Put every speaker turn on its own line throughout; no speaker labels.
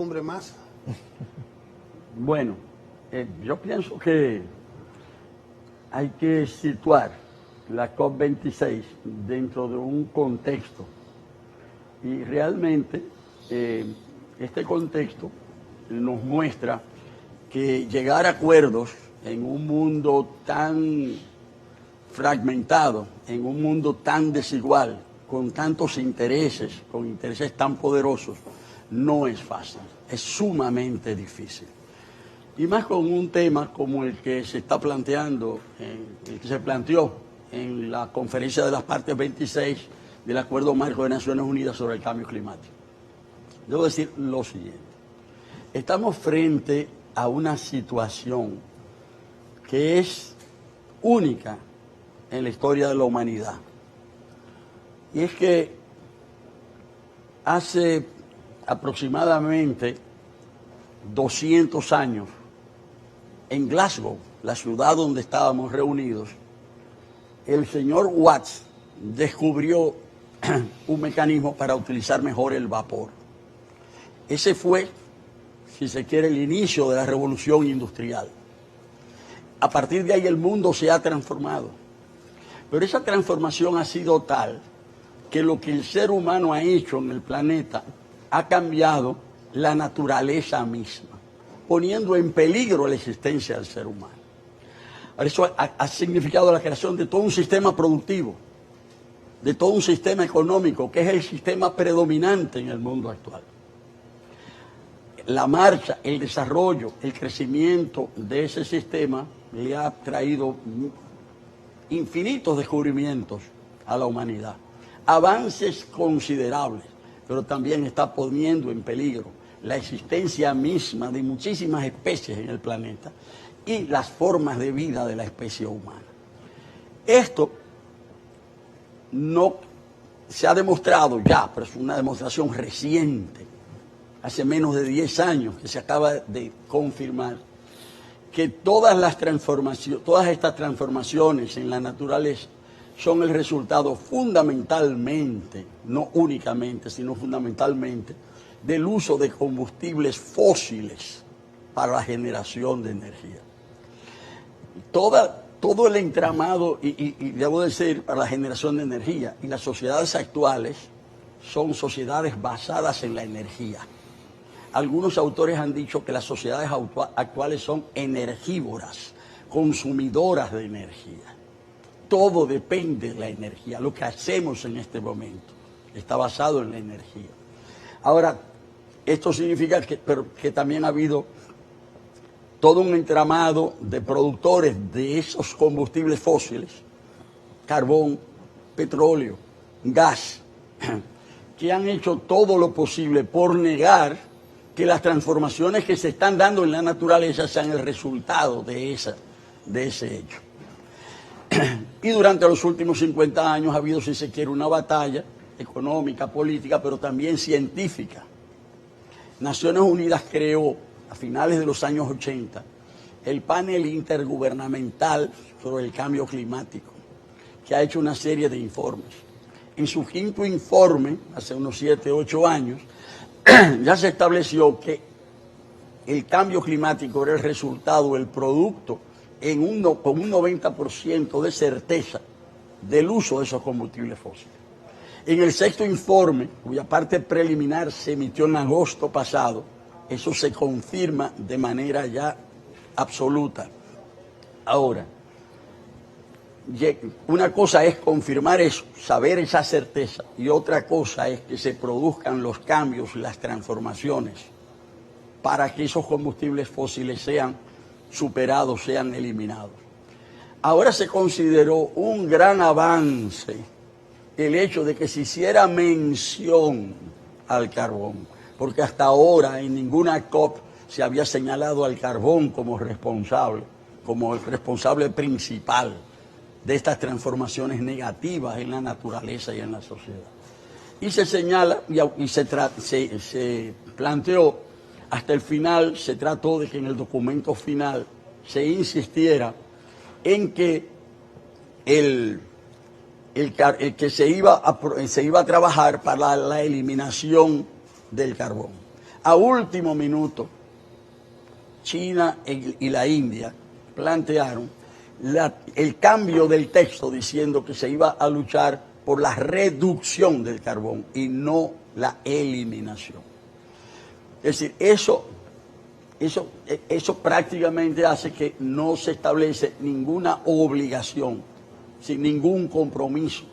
Hombre más.
Bueno, yo pienso que hay que situar la COP26 dentro de un contexto y realmente este contexto nos muestra que llegar a acuerdos en un mundo tan fragmentado, en un mundo tan desigual, con tantos intereses, con intereses tan poderosos, no es fácil, es sumamente difícil. Y más con un tema como el que se está planteando, el que se planteó en la Conferencia de las Partes 26 del Acuerdo Marco de Naciones Unidas sobre el Cambio Climático. Debo decir lo siguiente: estamos frente a una situación que es única en la historia de la humanidad. Y es que hace aproximadamente 200 años, en Glasgow, la ciudad donde estábamos reunidos, el señor Watts descubrió un mecanismo para utilizar mejor el vapor. Ese fue, si se quiere, el inicio de la revolución industrial. A partir de ahí el mundo se ha transformado. Pero esa transformación ha sido tal que lo que el ser humano ha hecho en el planeta ha cambiado la naturaleza misma, poniendo en peligro la existencia del ser humano. Eso ha significado la creación de todo un sistema productivo, de todo un sistema económico, que es el sistema predominante en el mundo actual. La marcha, el desarrollo, el crecimiento de ese sistema le ha traído infinitos descubrimientos a la humanidad, avances considerables, pero también está poniendo en peligro la existencia misma de muchísimas especies en el planeta y las formas de vida de la especie humana. Esto no se ha demostrado ya, pero es una demostración reciente, hace menos de 10 años que se acaba de confirmar, que todas estas transformaciones en la naturaleza son el resultado fundamentalmente, no únicamente, sino fundamentalmente, del uso de combustibles fósiles para la generación de energía. Todo el entramado, y debo decir, para la generación de energía, y las sociedades actuales son sociedades basadas en la energía. Algunos autores han dicho que las sociedades actuales son energívoras, consumidoras de energía. Todo depende de la energía. Lo que hacemos en este momento está basado en la energía. Ahora, esto significa que también ha habido todo un entramado de productores de esos combustibles fósiles, carbón, petróleo, gas, que han hecho todo lo posible por negar que las transformaciones que se están dando en la naturaleza sean el resultado de ese hecho. Y durante los últimos 50 años ha habido, si se quiere, una batalla económica, política, pero también científica. Naciones Unidas creó, a finales de los años 80, el panel intergubernamental sobre el cambio climático, que ha hecho una serie de informes. En su quinto informe, hace unos 7, 8 años, ya se estableció que el cambio climático era el resultado, el producto, con un 90% de certeza del uso de esos combustibles fósiles. En el sexto informe, cuya parte preliminar se emitió en agosto pasado, eso se confirma de manera ya absoluta. Ahora, una cosa es confirmar eso, saber esa certeza, y otra cosa es que se produzcan los cambios, las transformaciones, para que esos combustibles fósiles sean superados, sean eliminados. Ahora se consideró un gran avance el hecho de que se hiciera mención al carbón, porque hasta ahora en ninguna COP se había señalado al carbón como el responsable principal de estas transformaciones negativas en la naturaleza y en la sociedad. Y se señala, y se planteó hasta el final, se trató de que en el documento final se insistiera en que se iba a trabajar para la eliminación del carbón. A último minuto, China y la India plantearon el cambio del texto diciendo que se iba a luchar por la reducción del carbón y no la eliminación. Es decir, eso prácticamente hace que no se establece ninguna obligación, sin ningún compromiso,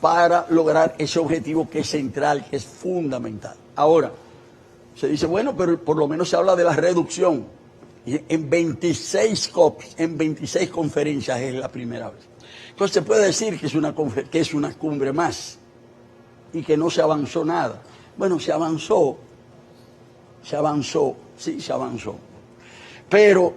para lograr ese objetivo que es central, que es fundamental. Ahora, se dice, bueno, pero por lo menos se habla de la reducción. Y en 26 COPs, en 26 conferencias es la primera vez. Entonces se puede decir que es una cumbre más y que no se avanzó nada. Bueno, se avanzó, sí, se avanzó. Pero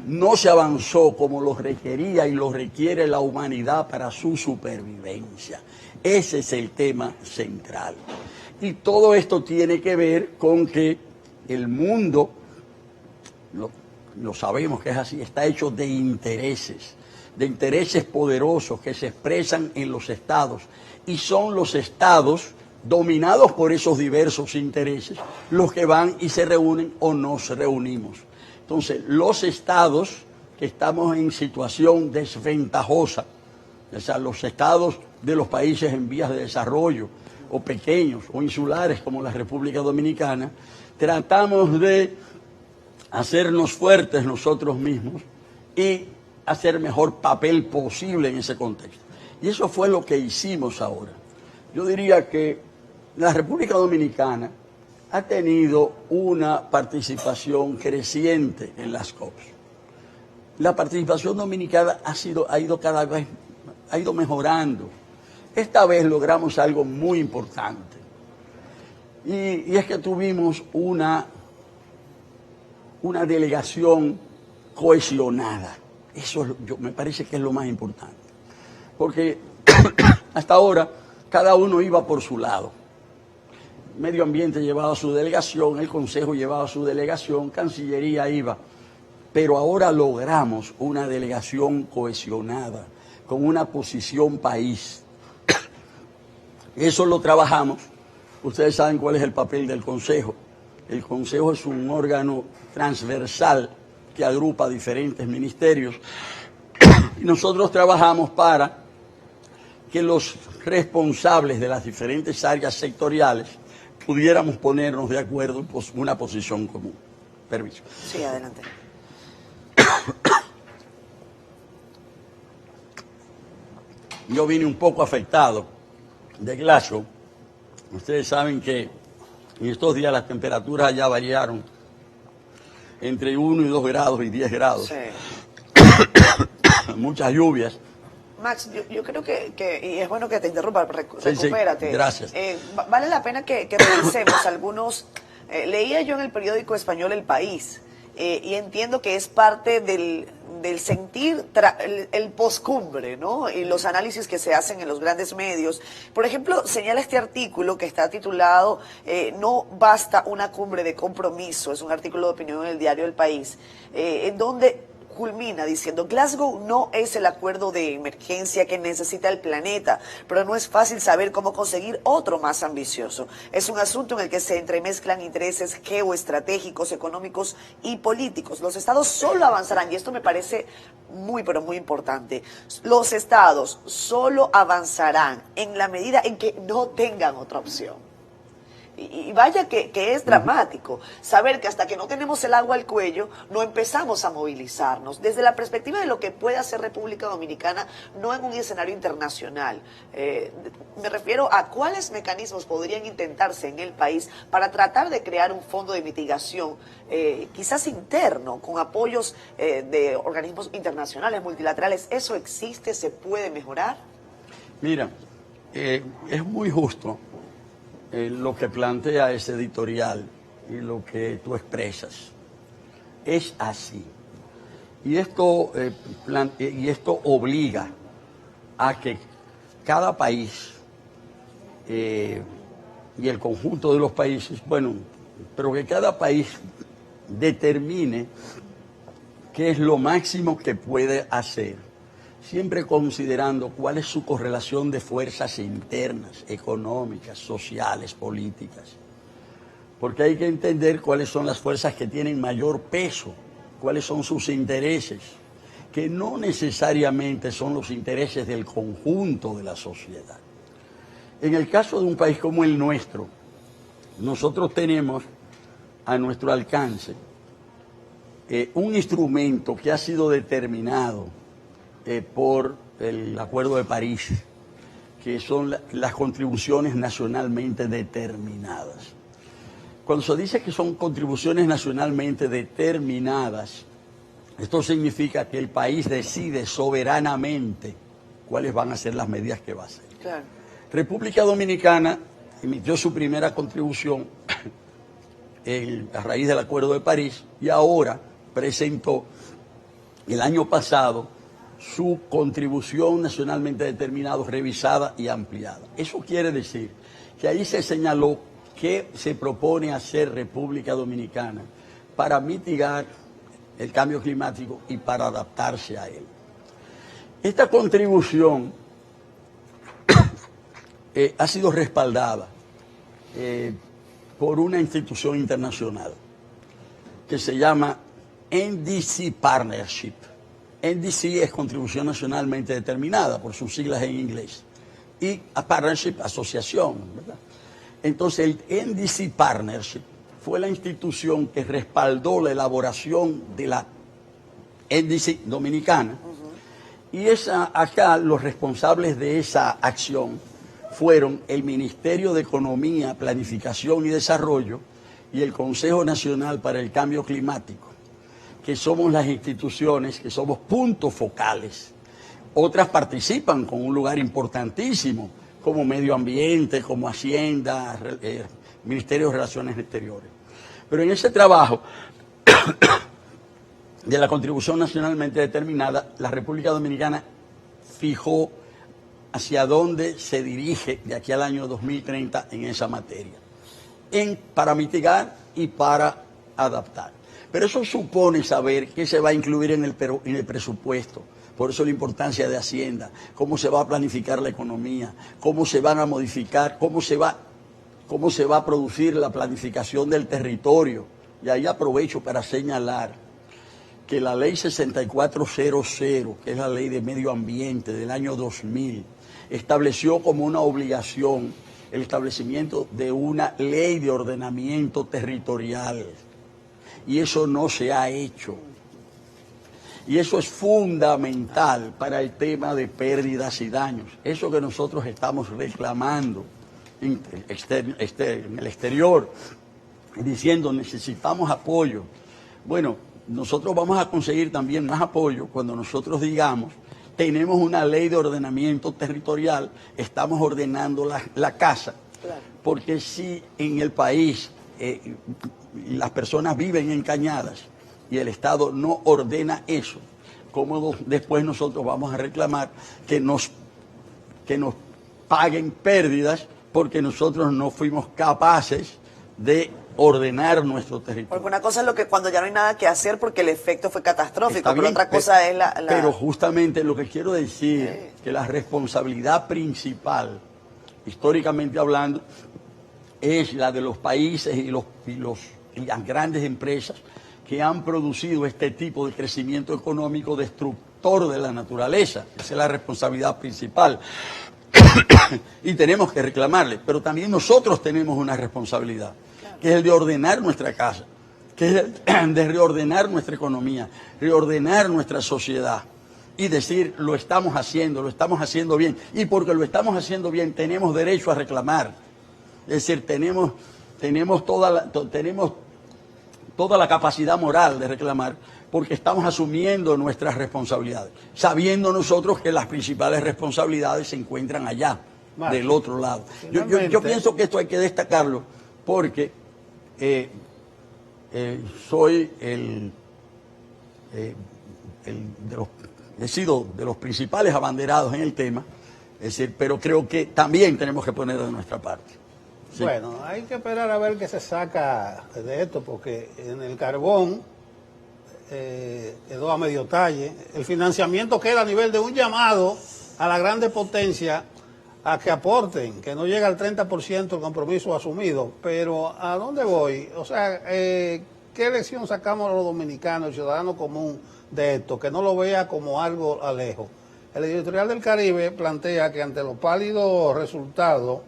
no se avanzó como lo requería y lo requiere la humanidad para su supervivencia. Ese es el tema central. Y todo esto tiene que ver con que el mundo, lo sabemos que es así, está hecho de intereses poderosos que se expresan en los estados. Y son los estados dominados por esos diversos intereses los que van y se reúnen o nos reunimos. Entonces, los estados que estamos en situación desventajosa, o sea, los estados de los países en vías de desarrollo, o pequeños, o insulares como la República Dominicana, tratamos de hacernos fuertes nosotros mismos y hacer mejor papel posible en ese contexto. Y eso fue lo que hicimos ahora. Yo diría que la República Dominicana ha tenido una participación creciente en las COPs. La participación dominicana ha ido mejorando. Esta vez logramos algo muy importante. Y es que tuvimos una delegación cohesionada. Eso me parece que es lo más importante. Porque hasta ahora cada uno iba por su lado. Medio Ambiente llevaba su delegación, el Consejo llevaba su delegación, Cancillería iba. Pero ahora logramos una delegación cohesionada, con una posición país. Eso lo trabajamos. Ustedes saben cuál es el papel del Consejo. El Consejo es un órgano transversal que agrupa diferentes ministerios. Y nosotros trabajamos para que los responsables de las diferentes áreas sectoriales pudiéramos ponernos de acuerdo en una posición común. Permiso.
Sí, adelante.
Yo vine un poco afectado de Glasgow. Ustedes saben que en estos días las temperaturas allá variaron entre 1 y 2 grados y 10 grados.
Sí.
Muchas lluvias.
Max, yo creo que, y es bueno que te interrumpa, recupérate.
Sí, gracias.
Vale la pena que revisemos algunos. Leía yo en el periódico español El País, y entiendo que es parte del sentir el postcumbre, ¿no? Y los análisis que se hacen en los grandes medios. Por ejemplo, señala este artículo que está titulado No basta una cumbre de compromiso, es un artículo de opinión en el diario El País, en donde culmina diciendo: Glasgow no es el acuerdo de emergencia que necesita el planeta, pero no es fácil saber cómo conseguir otro más ambicioso. Es un asunto en el que se entremezclan intereses geoestratégicos, económicos y políticos. Los estados solo avanzarán, y esto me parece muy, pero muy importante, los estados solo avanzarán en la medida en que no tengan otra opción. Y vaya que es dramático saber que hasta que no tenemos el agua al cuello no empezamos a movilizarnos desde la perspectiva de lo que puede hacer República Dominicana, no en un escenario internacional. Me refiero a cuáles mecanismos podrían intentarse en el país para tratar de crear un fondo de mitigación, quizás interno, con apoyos de organismos internacionales, multilaterales. ¿Eso existe? ¿Se puede mejorar?
Mira, es muy justo lo que plantea ese editorial y lo que tú expresas. Es así. Y esto obliga a que cada país y el conjunto de los países, bueno, pero que cada país determine qué es lo máximo que puede hacer, siempre considerando cuál es su correlación de fuerzas internas, económicas, sociales, políticas. porque hay que entender cuáles son las fuerzas que tienen mayor peso, cuáles son sus intereses, que no necesariamente son los intereses del conjunto de la sociedad. En el caso de un país como el nuestro, nosotros tenemos a nuestro alcance un instrumento que ha sido determinado por el Acuerdo de París, que son las contribuciones nacionalmente determinadas. Cuando se dice que son contribuciones nacionalmente determinadas, esto significa que el país decide soberanamente cuáles van a ser las medidas que va a hacer.
Claro.
República Dominicana emitió su primera contribución a raíz del Acuerdo de París y ahora presentó el año pasado su contribución nacionalmente determinada, revisada y ampliada. Eso quiere decir que ahí se señaló qué se propone hacer República Dominicana para mitigar el cambio climático y para adaptarse a él. Esta contribución ha sido respaldada por una institución internacional que se llama NDC Partnership. NDC es contribución nacionalmente determinada, por sus siglas en inglés, y a Partnership, asociación, ¿verdad? Entonces el NDC Partnership fue la institución que respaldó la elaboración de la NDC dominicana, y acá los responsables de esa acción fueron el Ministerio de Economía, Planificación y Desarrollo y el Consejo Nacional para el Cambio Climático, que somos las instituciones que somos puntos focales. Otras participan con un lugar importantísimo, como Medio Ambiente, como Hacienda, Ministerio de Relaciones Exteriores. Pero en ese trabajo de la contribución nacionalmente determinada, la República Dominicana fijó hacia dónde se dirige de aquí al año 2030 en esa materia, para mitigar y para adaptar. Pero eso supone saber qué se va a incluir en el presupuesto. Por eso la importancia de Hacienda, cómo se va a planificar la economía, cómo se van a modificar, cómo se va a producir la planificación del territorio. Y ahí aprovecho para señalar que la ley 6400, que es la ley de medio ambiente del año 2000, estableció como una obligación el establecimiento de una ley de ordenamiento territorial. Y eso no se ha hecho. Y eso es fundamental para el tema de pérdidas y daños. Eso que nosotros estamos reclamando en el exterior, diciendo necesitamos apoyo. Bueno, nosotros vamos a conseguir también más apoyo cuando nosotros digamos tenemos una ley de ordenamiento territorial, estamos ordenando la casa. Claro. Porque si en el país las personas viven encañadas y el Estado no ordena eso, ¿cómo después nosotros vamos a reclamar que nos paguen pérdidas porque nosotros no fuimos capaces de ordenar nuestro territorio?
Porque una cosa es lo que cuando ya no hay nada que hacer porque el efecto fue catastrófico,
Está
pero
bien,
otra cosa es la...
Pero justamente lo que quiero decir que la responsabilidad principal, históricamente hablando, es la de los países y las grandes empresas que han producido este tipo de crecimiento económico destructor de la naturaleza. Esa es la responsabilidad principal. Y tenemos que reclamarle, pero también nosotros tenemos una responsabilidad, que es el de ordenar nuestra casa, que es el de reordenar nuestra economía, reordenar nuestra sociedad y decir, lo estamos haciendo bien. Y porque lo estamos haciendo bien, tenemos derecho a reclamar. Es decir, tenemos toda la capacidad moral de reclamar, porque estamos asumiendo nuestras responsabilidades, sabiendo nosotros que las principales responsabilidades se encuentran allá, del otro lado. Yo pienso que esto hay que destacarlo, porque soy he sido de los principales abanderados en el tema, es decir, pero creo que también tenemos que poner de nuestra parte. Sí.
Bueno, hay que esperar a ver qué se saca de esto, porque en el carbón quedó a medio talle. El financiamiento queda a nivel de un llamado a la grande potencia a que aporten, que no llega al 30% el compromiso asumido. Pero ¿a dónde voy? O sea, ¿qué lección sacamos los dominicanos, el ciudadano común, de esto? Que no lo vea como algo alejo. El editorial del Caribe plantea que ante los pálidos resultados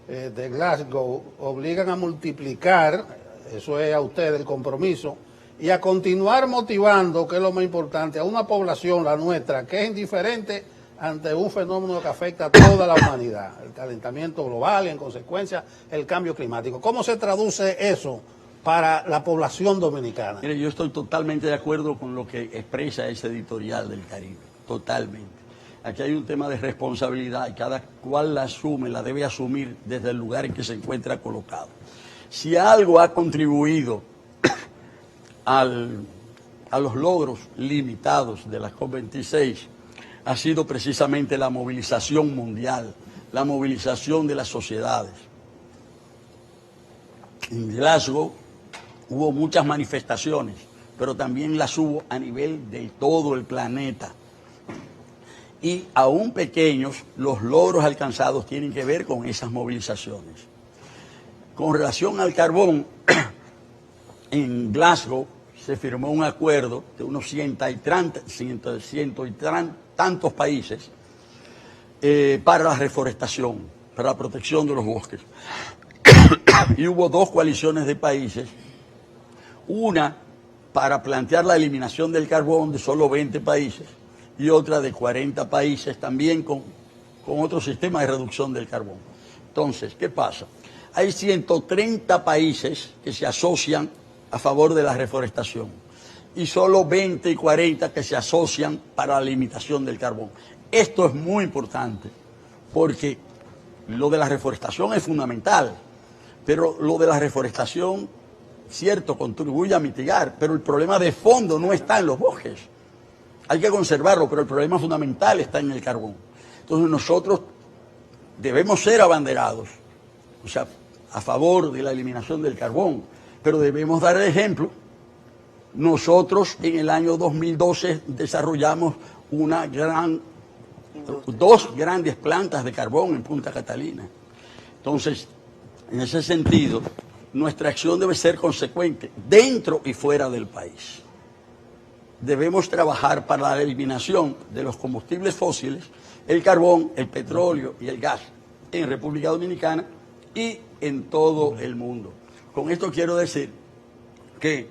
de Glasgow obligan a multiplicar, eso es a ustedes el compromiso, y a continuar motivando, que es lo más importante, a una población, la nuestra, que es indiferente ante un fenómeno que afecta a toda la humanidad, el calentamiento global y en consecuencia el cambio climático. ¿Cómo se traduce eso para la población dominicana?
Mire, yo estoy totalmente de acuerdo con lo que expresa ese editorial del Caribe, totalmente. Aquí hay un tema de responsabilidad y cada cual la asume, la debe asumir desde el lugar en que se encuentra colocado. Si algo ha contribuido a los logros limitados de la COP26, ha sido precisamente la movilización mundial, la movilización de las sociedades. En Glasgow hubo muchas manifestaciones, pero también las hubo a nivel de todo el planeta. Y aún pequeños, los logros alcanzados tienen que ver con esas movilizaciones. Con relación al carbón, en Glasgow se firmó un acuerdo de unos ciento y tantos países para la reforestación, para la protección de los bosques. Y hubo dos coaliciones de países, una para plantear la eliminación del carbón de solo 20 países y otra de 40 países también con otro sistema de reducción del carbón. Entonces, ¿qué pasa? Hay 130 países que se asocian a favor de la reforestación y solo 20 y 40 que se asocian para la limitación del carbón. Esto es muy importante porque lo de la reforestación es fundamental, pero lo de la reforestación, cierto, contribuye a mitigar, pero el problema de fondo no está en los bosques. Hay que conservarlo, pero el problema fundamental está en el carbón. Entonces nosotros debemos ser abanderados, o sea, a favor de la eliminación del carbón, pero debemos dar el ejemplo. Nosotros en el año 2012 desarrollamos dos grandes plantas de carbón en Punta Catalina. Entonces, en ese sentido, nuestra acción debe ser consecuente dentro y fuera del país. Debemos trabajar para la eliminación de los combustibles fósiles, el carbón, el petróleo y el gas en República Dominicana y en todo el mundo. Con esto quiero decir que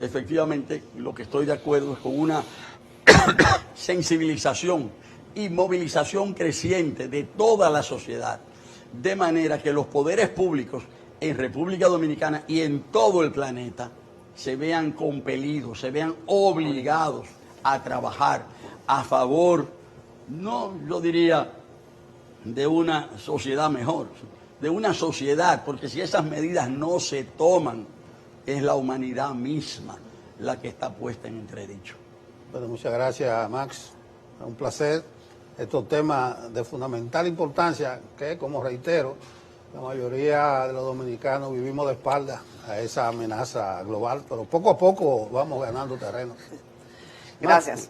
efectivamente lo que estoy de acuerdo es con una sensibilización y movilización creciente de toda la sociedad, de manera que los poderes públicos en República Dominicana y en todo el planeta se vean compelidos, se vean obligados a trabajar a favor, no yo diría de una sociedad mejor, de una sociedad, porque si esas medidas no se toman, es la humanidad misma la que está puesta en entredicho.
Bueno, muchas gracias, Max. Es un placer. Estos temas de fundamental importancia que, como reitero, la mayoría de los dominicanos vivimos de espaldas a esa amenaza global, pero poco a poco vamos ganando terreno.
Gracias.